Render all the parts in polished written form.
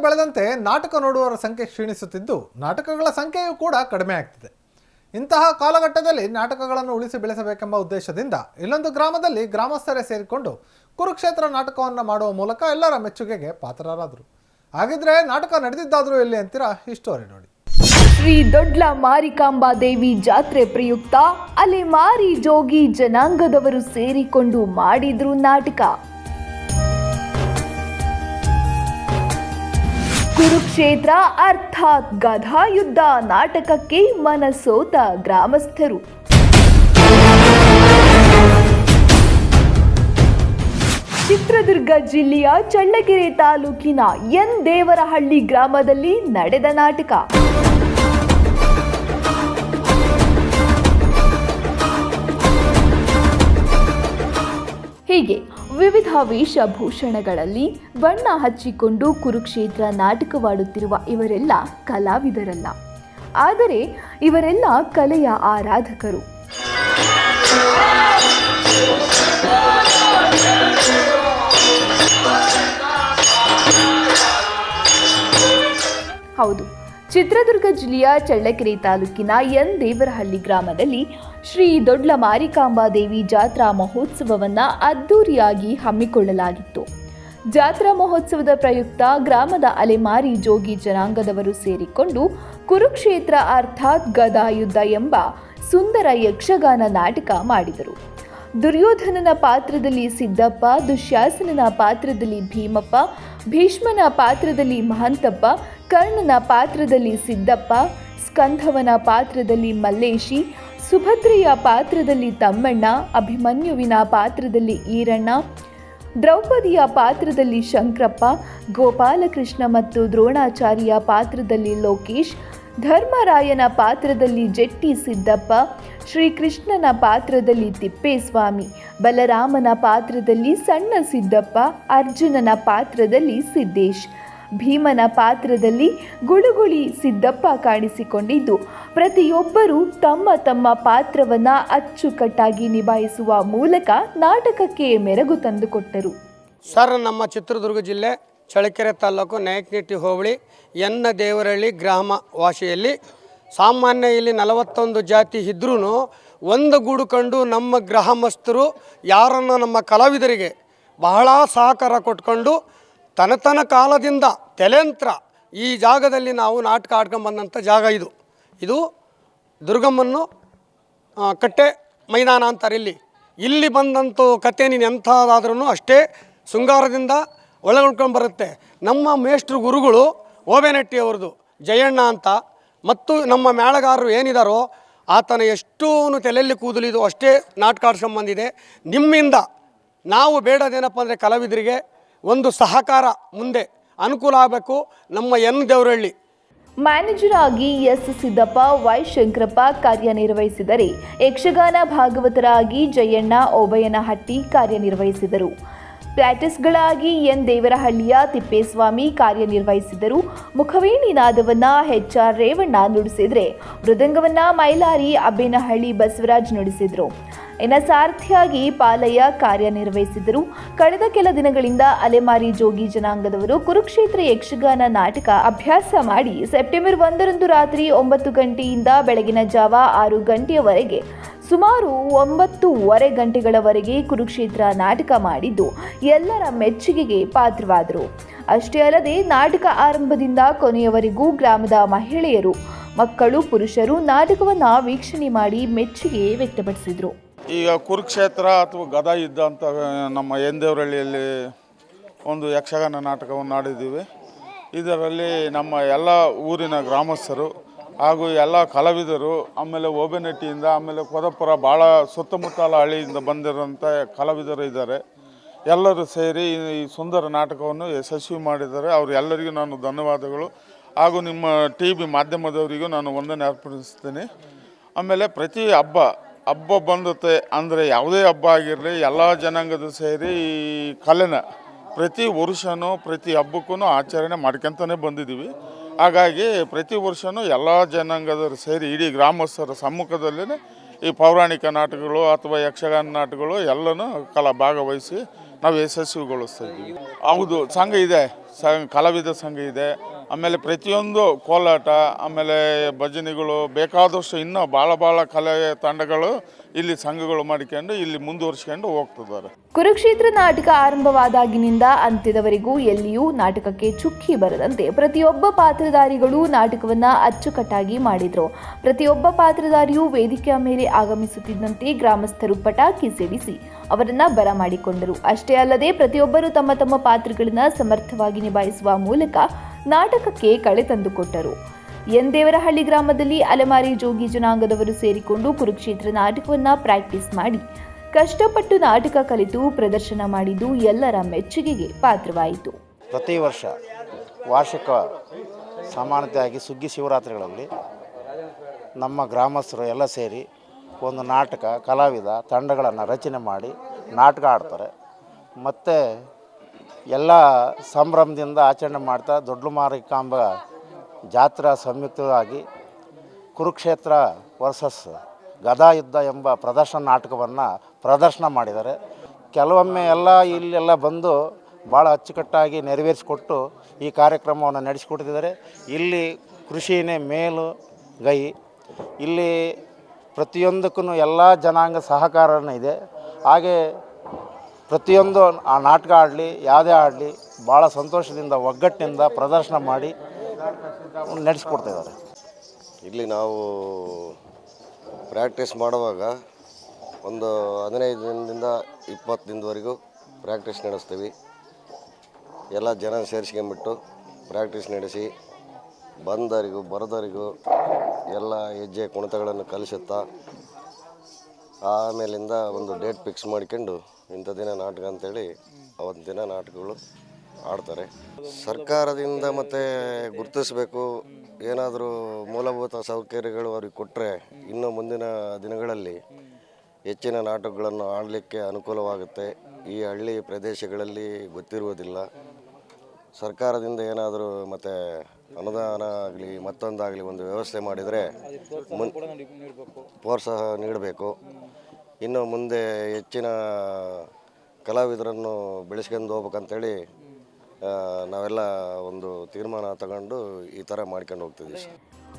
ಬೆಳೆದಂತೆ ನಾಟಕ ನೋಡುವವರ ಸಂಖ್ಯೆ ಕ್ಷೀಣಿಸುತ್ತಿದ್ದು ನಾಟಕಗಳ ಸಂಖ್ಯೆಯೂ ಕೂಡ ಕಡಿಮೆ ಆಗ್ತಿದೆ. ಇಂತಹ ಕಾಲಘಟ್ಟದಲ್ಲಿ ನಾಟಕಗಳನ್ನು ಉಳಿಸಿ ಬೆಳೆಸಬೇಕೆಂಬ ಉದ್ದೇಶದಿಂದ ಇಲ್ಲೊಂದು ಗ್ರಾಮದಲ್ಲಿ ಗ್ರಾಮಸ್ಥರೇ ಸೇರಿಕೊಂಡು ಕುರುಕ್ಷೇತ್ರ ನಾಟಕವನ್ನು ಮಾಡುವ ಮೂಲಕ ಎಲ್ಲರ ಮೆಚ್ಚುಗೆಗೆ ಪಾತ್ರರಾದರು. ಹಾಗಿದ್ರೆ ನಾಟಕ ನಡೆದಿದ್ದಾದರೂ ಎಲ್ಲಿ ಅಂತೀರಾ? ಈ ಸ್ಟೋರಿ ನೋಡಿ. ಶ್ರೀ ದೊಡ್ಲ ಮಾರಿಕಾಂಬಾ ದೇವಿ ಜಾತ್ರೆ ಪ್ರಯುಕ್ತ ಅಲೆಮಾರಿ ಜೋಗಿ ಜನಾಂಗದವರು ಸೇರಿಕೊಂಡು ಮಾಡಿದ್ರು ನಾಟಕ. ಕುರುಕ್ಷೇತ್ರ ಅರ್ಥಾತ್ ಗದಾಯುದ್ಧ ನಾಟಕಕ್ಕೆ ಮನಸೋತ ಗ್ರಾಮಸ್ಥರು. ಚಿತ್ರದುರ್ಗ ಜಿಲ್ಲೆಯ ಚಳ್ಳಕೆರೆ ತಾಲೂಕಿನ ಎನ್ ದೇವರಹಳ್ಳಿ ಗ್ರಾಮದಲ್ಲಿ ನಡೆದ ನಾಟಕ. ಹೀಗೆ ವಿವಿಧ ವೇಷಭೂಷಣಗಳಲ್ಲಿ ಬಣ್ಣ ಹಚ್ಚಿಕೊಂಡು ಕುರುಕ್ಷೇತ್ರ ನಾಟಕವಾಡುತ್ತಿರುವ ಇವರೆಲ್ಲ ಕಲಾವಿದರಲ್ಲ, ಆದರೆ ಇವರೆಲ್ಲ ಕಲೆಯ ಆರಾಧಕರು. ಹೌದು, ಚಿತ್ರದುರ್ಗ ಜಿಲ್ಲೆಯ ಚಳ್ಳಕೆರೆ ತಾಲೂಕಿನ ಎನ್ ದೇವರಹಳ್ಳಿ ಗ್ರಾಮದಲ್ಲಿ ಶ್ರೀ ದೊಡ್ಲ ಮಾರಿಕಾಂಬಾ ದೇವಿ ಜಾತ್ರಾ ಮಹೋತ್ಸವವನ್ನು ಅದ್ದೂರಿಯಾಗಿ ಹಮ್ಮಿಕೊಳ್ಳಲಾಗಿತ್ತು. ಜಾತ್ರಾ ಮಹೋತ್ಸವದ ಪ್ರಯುಕ್ತ ಗ್ರಾಮದ ಅಲೆಮಾರಿ ಜೋಗಿ ಜನಾಂಗದವರು ಸೇರಿಕೊಂಡು ಕುರುಕ್ಷೇತ್ರ ಅರ್ಥಾತ್ ಗದಾಯುದ್ಧ ಎಂಬ ಸುಂದರ ಯಕ್ಷಗಾನ ನಾಟಕ ಮಾಡಿದರು. ದುರ್ಯೋಧನನ ಪಾತ್ರದಲ್ಲಿ ಸಿದ್ದಪ್ಪ, ದುಶ್ಯಾಸನನ ಪಾತ್ರದಲ್ಲಿ ಭೀಮಪ್ಪ, ಭೀಷ್ಮನ ಪಾತ್ರದಲ್ಲಿ ಮಹಂತಪ್ಪ, ಕರ್ಣನ ಪಾತ್ರದಲ್ಲಿ ಸಿದ್ದಪ್ಪ, ಸ್ಕಂಧವನ ಪಾತ್ರದಲ್ಲಿ ಮಲ್ಲೇಶಿ, ಸುಭದ್ರೆಯ ಪಾತ್ರದಲ್ಲಿ ತಮ್ಮಣ್ಣ, ಅಭಿಮನ್ಯುವಿನ ಪಾತ್ರದಲ್ಲಿ ಈರಣ್ಣ, ದ್ರೌಪದಿಯ ಪಾತ್ರದಲ್ಲಿ ಶಂಕರಪ್ಪ, ಗೋಪಾಲಕೃಷ್ಣ ಮತ್ತು ದ್ರೋಣಾಚಾರ್ಯ ಪಾತ್ರದಲ್ಲಿ ಲೋಕೇಶ್, ಧರ್ಮರಾಯನ ಪಾತ್ರದಲ್ಲಿ ಜೆಟ್ಟಿ ಸಿದ್ದಪ್ಪ, ಶ್ರೀಕೃಷ್ಣನ ಪಾತ್ರದಲ್ಲಿ ತಿಪ್ಪೇಸ್ವಾಮಿ, ಬಲರಾಮನ ಪಾತ್ರದಲ್ಲಿ ಸಣ್ಣ ಸಿದ್ದಪ್ಪ, ಅರ್ಜುನನ ಪಾತ್ರದಲ್ಲಿ ಸಿದ್ದೇಶ್, ಭೀಮನ ಪಾತ್ರದಲ್ಲಿ ಗುಳುಗುಳಿ ಸಿದ್ದಪ್ಪ ಕಾಣಿಸಿಕೊಂಡಿದ್ದು, ಪ್ರತಿಯೊಬ್ಬರೂ ತಮ್ಮ ತಮ್ಮ ಪಾತ್ರವನ್ನು ಅಚ್ಚುಕಟ್ಟಾಗಿ ನಿಭಾಯಿಸುವ ಮೂಲಕ ನಾಟಕಕ್ಕೆ ಮೆರುಗು ತಂದುಕೊಟ್ಟರು. ಸರ್, ನಮ್ಮ ಚಿತ್ರದುರ್ಗ ಜಿಲ್ಲೆ ಚಳ್ಳಕೆರೆ ತಾಲೂಕು ನಾಯಕನಹಟ್ಟಿ ಹೋಬಳಿ ಎನ್ನ ದೇವರಹಳ್ಳಿ ಗ್ರಾಮ ವಾಸಿಯಲ್ಲಿ ಸಾಮಾನ್ಯ ಇಲ್ಲಿ 41 ಜಾತಿ ಇದ್ರೂ ಒಂದು ಗೂಡು ಕಂಡು ನಮ್ಮ ಗ್ರಾಮಸ್ಥರು ಯಾರನ್ನು ನಮ್ಮ ಕಲಾವಿದರಿಗೆ ಬಹಳ ಸಹಕಾರ ಕೊಟ್ಕೊಂಡು ತನತನ ಕಾಲದಿಂದ ತಲೆಂತ್ರ ಈ ಜಾಗದಲ್ಲಿ ನಾವು ನಾಟಕ ಆಡ್ಕೊಂಬಂದಂಥ ಜಾಗ ಇದು ದುರ್ಗಮ್ಮನ್ನು ಕಟ್ಟೆ ಮೈದಾನ ಅಂತಾರೆ. ಇಲ್ಲಿ ಬಂದಂಥ ಕತೆ ನೀನು ಎಂಥದ್ದಾದ್ರೂ ಅಷ್ಟೇ ಶೃಂಗಾರದಿಂದ ಒಳಗೊಳ್ಕೊಂಡು ಬರುತ್ತೆ. ನಮ್ಮ ಮೇಷ್ಟ್ರು ಗುರುಗಳು ಓಬೇನಟ್ಟಿ ಅವ್ರದ್ದು ಜಯಣ್ಣ ಅಂತ, ಮತ್ತು ನಮ್ಮ ಮೇಳಗಾರರು ಏನಿದಾರೋ ಆತನ ಎಷ್ಟೂ ತಲೆಯಲ್ಲಿ ಕೂದಲಿದು ಅಷ್ಟೇ ನಾಟಕ ಆಡ್ಸ್ಕೊಂಬಂದಿದೆ. ನಿಮ್ಮಿಂದ ನಾವು ಬೇಡೋದೇನಪ್ಪ ಅಂದರೆ ಕಲಾವಿದರಿಗೆ ಒಂದು ಸಹಕಾರ ಮುಂದೆ ಅನುಕೂಲ ಆಗಬೇಕು. ನಮ್ಮ ಎನ್ ದೇವರಹಳ್ಳಿ ಮ್ಯಾನೇಜರ್ ಆಗಿ ಎಸ್ ಸಿದ್ದಪ್ಪ, ವೈ ಶಂಕರಪ್ಪ ಕಾರ್ಯನಿರ್ವಹಿಸಿದರೆ, ಯಕ್ಷಗಾನ ಭಾಗವತರಾಗಿ ಜಯಣ್ಣ ಓಬಯ್ಯನಹಟ್ಟಿ ಕಾರ್ಯನಿರ್ವಹಿಸಿದರು. ಪ್ಯಾಟಿಸ್ಗಳಾಗಿ ಎನ್ ದೇವರಹಳ್ಳಿಯ ತಿಪ್ಪೇಸ್ವಾಮಿ ಕಾರ್ಯನಿರ್ವಹಿಸಿದರು. ಮುಖವೇಣಿ ನಾದವನ್ನು HR ರೇವಣ್ಣ ನುಡಿಸಿದರೆ, ಮೃದಂಗವನ್ನು ಮೈಲಾರಿ ಅಬ್ಬೇನಹಳ್ಳಿ ಬಸವರಾಜ್ ನುಡಿಸಿದರು. ಸಾರಥಿಯಾಗಿ ಪಾಲಯ್ಯ ಕಾರ್ಯನಿರ್ವಹಿಸಿದರು. ಕಳೆದ ಕೆಲ ದಿನಗಳಿಂದ ಅಲೆಮಾರಿ ಜೋಗಿ ಜನಾಂಗದವರು ಕುರುಕ್ಷೇತ್ರ ಯಕ್ಷಗಾನ ನಾಟಕ ಅಭ್ಯಾಸ ಮಾಡಿ ಸೆಪ್ಟೆಂಬರ್ 1ರಂದು ರಾತ್ರಿ 9 ಗಂಟೆಯಿಂದ ಬೆಳಗಿನ ಜಾವ 6 ಗಂಟೆಯವರೆಗೆ ಸುಮಾರು 9.5 ಗಂಟೆಗಳವರೆಗೆ ಕುರುಕ್ಷೇತ್ರ ನಾಟಕ ಮಾಡಿದ್ದು ಎಲ್ಲರ ಮೆಚ್ಚುಗೆಗೆ ಪಾತ್ರವಾದರು. ಅಷ್ಟೇ ಅಲ್ಲದೆ ನಾಟಕ ಆರಂಭದಿಂದ ಕೊನೆಯವರೆಗೂ ಗ್ರಾಮದ ಮಹಿಳೆಯರು, ಮಕ್ಕಳು, ಪುರುಷರು ನಾಟಕವನ್ನು ವೀಕ್ಷಣೆ ಮಾಡಿ ಮೆಚ್ಚುಗೆ ವ್ಯಕ್ತಪಡಿಸಿದರು. ಈಗ ಕುರುಕ್ಷೇತ್ರ ಅಥವಾ ಗದಾಯುದ್ಧ ಅಂತ ನಮ್ಮ ಎನ್ ದೇವರಹಳ್ಳಿಯಲ್ಲಿ ಒಂದು ಯಕ್ಷಗಾನ ನಾಟಕವನ್ನು ಆಡಿದ್ದೀವಿ. ಇದರಲ್ಲಿ ನಮ್ಮ ಎಲ್ಲ ಊರಿನ ಗ್ರಾಮಸ್ಥರು ಹಾಗೂ ಎಲ್ಲ ಕಲಾವಿದರು, ಆಮೇಲೆ ಓಬೇನಟ್ಟಿಯಿಂದ, ಆಮೇಲೆ ಕೊದಪುರ ಭಾಳ ಸುತ್ತಮುತ್ತಲ ಹಳ್ಳಿಯಿಂದ ಬಂದಿರೋಂಥ ಕಲಾವಿದರು ಇದ್ದಾರೆ. ಎಲ್ಲರೂ ಸೇರಿ ಈ ಸುಂದರ ನಾಟಕವನ್ನು ಯಶಸ್ವಿ ಮಾಡಿದ್ದಾರೆ. ಅವರು ಎಲ್ಲರಿಗೂ ನಾನು ಧನ್ಯವಾದಗಳು, ಹಾಗೂ ನಿಮ್ಮ TV ಮಾಧ್ಯಮದವರಿಗೂ ನಾನು ವಂದನೆ ಅರ್ಪಿಸ್ತೀನಿ. ಆಮೇಲೆ ಪ್ರತಿ ಹಬ್ಬ ಬಂದುತ್ತೆ ಅಂದರೆ ಯಾವುದೇ ಹಬ್ಬ ಆಗಿರಲಿ, ಎಲ್ಲ ಜನಾಂಗದ ಸೇರಿ ಈ ಕಲೆನ ಪ್ರತಿ ವರ್ಷವೂ ಪ್ರತಿ ಹಬ್ಬಕ್ಕೂ ಆಚರಣೆ ಮಾಡ್ಕೊತಾನೆ ಬಂದಿದ್ದೀವಿ. ಹಾಗಾಗಿ ಪ್ರತಿ ವರ್ಷವೂ ಎಲ್ಲ ಜನಾಂಗದವರು ಸೇರಿ ಇಡೀ ಗ್ರಾಮಸ್ಥರ ಸಮ್ಮುಖದಲ್ಲೇ ಈ ಪೌರಾಣಿಕ ನಾಟಕಗಳು ಅಥವಾ ಯಕ್ಷಗಾನ ನಾಟಕಗಳು ಎಲ್ಲನೂ ಭಾಗವಹಿಸಿ ನಾವು ಯಶಸ್ವಿಗೊಳಿಸ್ತಾ ಇದ್ದೀವಿ. ಹೌದು, ಸಂಘ ಇದೆ, ಕಲಾವಿದ ಸಂಘ ಇದೆ. ಆಮೇಲೆ ಪ್ರತಿಯೊಂದು ಕೋಲಾಟ, ಆಮೇಲೆ ಭಜನೆಗಳು, ಬೇಕಾದಷ್ಟು ಇನ್ನೂ ಭಾಳ ಕಲೆ ತಂಡಗಳು ಇಲ್ಲಿ ಸಂಘಗಳು ಮಾಡಿಕೊಂಡು ಇಲ್ಲಿ ಮುಂದುವರಿಸ್ಕೊಂಡು ಹೋಗ್ತಿದ್ದಾರೆ. ಕುರುಕ್ಷೇತ್ರ ನಾಟಕ ಆರಂಭವಾದಾಗಿನಿಂದ ಅಂತ್ಯದವರೆಗೂ ಎಲ್ಲಿಯೂ ನಾಟಕಕ್ಕೆ ಚುಕ್ಕಿ ಬರದಂತೆ ಪ್ರತಿಯೊಬ್ಬ ಪಾತ್ರಧಾರಿಗಳು ನಾಟಕವನ್ನ ಅಚ್ಚುಕಟ್ಟಾಗಿ ಮಾಡಿದ್ರು. ಪ್ರತಿಯೊಬ್ಬ ಪಾತ್ರಧಾರಿಯೂ ವೇದಿಕೆಯ ಮೇಲೆ ಆಗಮಿಸುತ್ತಿದ್ದಂತೆ ಗ್ರಾಮಸ್ಥರು ಪಟಾಕಿ ಸಿಡಿಸಿ ಅವರನ್ನ ಬರಮಾಡಿಕೊಂಡರು. ಅಷ್ಟೇ ಅಲ್ಲದೆ ಪ್ರತಿಯೊಬ್ಬರು ತಮ್ಮ ತಮ್ಮ ಪಾತ್ರಗಳನ್ನ ಸಮರ್ಥವಾಗಿ ನಿಭಾಯಿಸುವ ಮೂಲಕ ನಾಟಕಕ್ಕೆ ಕಳೆ ತಂದುಕೊಟ್ಟರು. ದೇವರಹಳ್ಳಿ ಗ್ರಾಮದಲ್ಲಿ ಅಲೆಮಾರಿ ಜೋಗಿ ಜನಾಂಗದವರು ಸೇರಿಕೊಂಡು ಕುರುಕ್ಷೇತ್ರ ನಾಟಕವನ್ನ ಪ್ರಾಕ್ಟೀಸ್ ಮಾಡಿ ಕಷ್ಟಪಟ್ಟು ನಾಟಕ ಕಲಿತು ಪ್ರದರ್ಶನ ಮಾಡಿದ್ದು ಎಲ್ಲರ ಮೆಚ್ಚುಗೆಗೆ ಪಾತ್ರವಾಯಿತು. ಪ್ರತಿ ವರ್ಷ ವಾರ್ಷಿಕ ಸಮಾನತೆಯಾಗಿ ಸುಗ್ಗಿ ಶಿವರಾತ್ರಿಗಳಲ್ಲಿ ನಮ್ಮ ಗ್ರಾಮಸ್ಥರು ಎಲ್ಲ ಸೇರಿ ಒಂದು ನಾಟಕ, ಕಲಾವಿದ ತಂಡಗಳನ್ನು ರಚನೆ ಮಾಡಿ ನಾಟಕ ಆಡ್ತಾರೆ. ಮತ್ತು ಎಲ್ಲ ಸಂಭ್ರಮದಿಂದ ಆಚರಣೆ ಮಾಡ್ತಾ ದೊಡ್ಡ ಮಾರಿಕಾಂಬ ಜಾತ್ರಾ ಸಂಯುಕ್ತವಾಗಿ ಕುರುಕ್ಷೇತ್ರ ವರ್ಸಸ್ ಗದಾ ಯುದ್ಧ ಎಂಬ ನಾಟಕವನ್ನು ಪ್ರದರ್ಶನ ಮಾಡಿದ್ದಾರೆ. ಕೆಲವೊಮ್ಮೆ ಇಲ್ಲೆಲ್ಲ ಬಂದು ಭಾಳ ಅಚ್ಚುಕಟ್ಟಾಗಿ ನೆರವೇರಿಸಿಕೊಟ್ಟು ಈ ಕಾರ್ಯಕ್ರಮವನ್ನು ನಡೆಸಿಕೊಡ್ತಿದ್ದಾರೆ. ಇಲ್ಲಿ ಕೃಷಿನೇ ಮೇಲುಗೈ. ಇಲ್ಲಿ ಪ್ರತಿಯೊಂದಕ್ಕೂ ಎಲ್ಲ ಜನಾಂಗ ಸಹಕಾರನೂ ಇದೆ. ಹಾಗೆ ಪ್ರತಿಯೊಂದು ಆ ನಾಟಕ ಆಡಲಿ, ಯಾವುದೇ ಆಡಲಿ, ಭಾಳ ಸಂತೋಷದಿಂದ ಒಗ್ಗಟ್ಟಿನಿಂದ ಪ್ರದರ್ಶನ ಮಾಡಿ ನಡೆಸಿಕೊಡ್ತಿದ್ದಾರೆ. ಇಲ್ಲಿ ನಾವು ಪ್ರಾಕ್ಟೀಸ್ ಮಾಡುವಾಗ ಒಂದು 15 ದಿನದಿಂದ 20 ದಿನದವರೆಗೂ ಪ್ರಾಕ್ಟೀಸ್ ನಡೆಸ್ತೀವಿ. ಎಲ್ಲ ಜನ ಸೇರಿಸ್ಕೊಂಬಿಟ್ಟು ಪ್ರಾಕ್ಟೀಸ್ ನಡೆಸಿ ಬಂದವರಿಗೂ ಬರೋದವರಿಗೂ ಎಲ್ಲ ಹೆಜ್ಜೆ ಕುಣಿತಗಳನ್ನು ಕಲಿಸುತ್ತಾ ಆಮೇಲಿಂದ ಒಂದು ಡೇಟ್ ಫಿಕ್ಸ್ ಮಾಡ್ಕೊಂಡು ಇಂಥ ದಿನ ನಾಟಕ ಅಂತೇಳಿ ಅವತ್ತು ದಿನ ನಾಟಕಗಳು ಆಡ್ತಾರೆ. ಸರ್ಕಾರದಿಂದ ಮತ್ತು ಗುರುತಿಸಬೇಕು, ಏನಾದರೂ ಮೂಲಭೂತ ಸೌಕರ್ಯಗಳು ಅವ್ರಿಗೆ ಕೊಟ್ಟರೆ ಇನ್ನು ಮುಂದಿನ ದಿನಗಳಲ್ಲಿ ಹೆಚ್ಚಿನ ನಾಟಕಗಳನ್ನು ಆಡಲಿಕ್ಕೆ ಅನುಕೂಲವಾಗುತ್ತೆ. ಈ ಹಳ್ಳಿ ಪ್ರದೇಶಗಳಲ್ಲಿ ಗೊತ್ತಿರುವುದಿಲ್ಲ. ಸರ್ಕಾರದಿಂದ ಏನಾದರೂ ಮತ್ತು ಅನುದಾನ ಆಗಲಿ ಮತ್ತೊಂದಾಗಲಿ ಒಂದು ವ್ಯವಸ್ಥೆ ಮಾಡಿದರೆ ಪ್ರೋತ್ಸಾಹ ನೀಡಬೇಕು. ಇನ್ನು ಮುಂದೆ ಹೆಚ್ಚಿನ ಕಲಾವಿದರನ್ನು ಬೆಳೆಸ್ಕೊಂಡು ಹೋಗ್ಬೇಕಂತೇಳಿ ನಾವೆಲ್ಲ ಒಂದು ತೀರ್ಮಾನ ತಗೊಂಡು ಈ ಥರ ಮಾಡ್ಕೊಂಡು ಹೋಗ್ತಿದ್ದೀವಿ.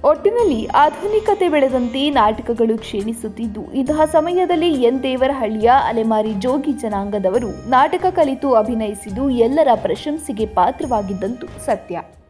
ಒಟ್ಟಿನಲ್ಲಿ ಆಧುನಿಕತೆ ಬೆಳೆದಂತೆ ನಾಟಕಗಳು ಕ್ಷೀಣಿಸುತ್ತಿದ್ದು, ಇಂತಹ ಸಮಯದಲ್ಲಿ ದೇವರಹಳ್ಳಿಯ ಅಲೆಮಾರಿ ಜೋಗಿ ಜನಾಂಗದವರು ನಾಟಕ ಕಲಿತು ಅಭಿನಯಿಸಿದ್ದು ಎಲ್ಲರ ಪ್ರಶಂಸೆಗೆ ಪಾತ್ರವಾಗಿದ್ದಂತೂ ಸತ್ಯ.